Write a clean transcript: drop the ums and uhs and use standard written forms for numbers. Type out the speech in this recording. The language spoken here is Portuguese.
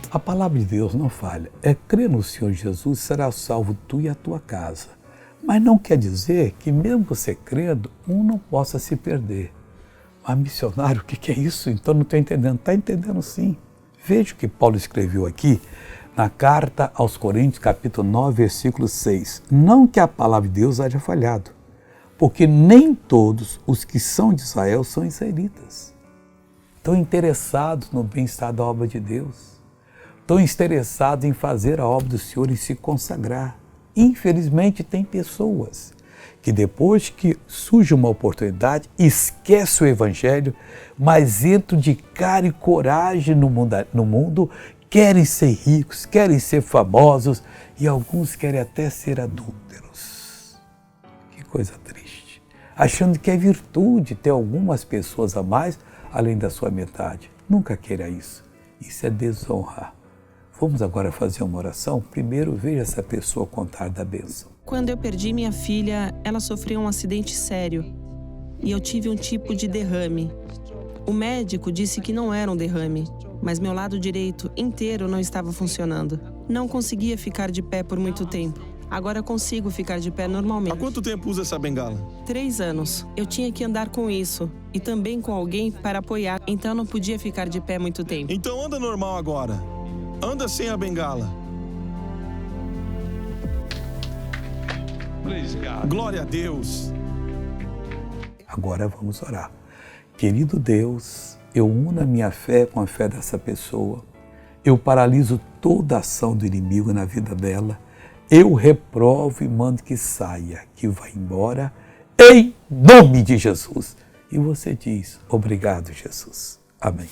A palavra de Deus não falha. Crer no Senhor Jesus, será salvo tu e a tua casa. Mas não quer dizer que mesmo você crendo, não possa se perder. Mas missionário, o que é isso? Então não estou entendendo. Está entendendo sim. Veja o que Paulo escreveu aqui na carta aos Coríntios, capítulo 9, versículo 6. Não que a palavra de Deus haja falhado, porque nem todos os que são de Israel são israelitas. Estão interessados no bem-estar da obra de Deus. Estão interessados em fazer a obra do Senhor e se consagrar. Infelizmente, tem pessoas que depois que surge uma oportunidade, esquece o Evangelho, mas entram de cara e coragem no mundo, querem ser ricos, querem ser famosos e alguns querem até ser adúlteros. Que coisa triste. Achando que é virtude ter algumas pessoas a mais além da sua metade. Nunca queira isso. Isso é desonrar. Vamos agora fazer uma oração? Primeiro, veja essa pessoa contar da bênção. Quando eu perdi minha filha, ela sofreu um acidente sério e eu tive um tipo de derrame. O médico disse que não era um derrame, mas meu lado direito inteiro não estava funcionando. Não conseguia ficar de pé por muito tempo. Agora consigo ficar de pé normalmente. Há quanto tempo usa essa bengala? 3 anos. Eu tinha que andar com isso e também com alguém para apoiar, então não podia ficar de pé muito tempo. Então anda normal agora. Anda sem a bengala. Glória a Deus. Agora vamos orar. Querido Deus, eu uno a minha fé com a fé dessa pessoa. Eu paraliso toda a ação do inimigo na vida dela. Eu reprovo e mando que saia, que vá embora, em nome de Jesus. E você diz, obrigado, Jesus. Amém.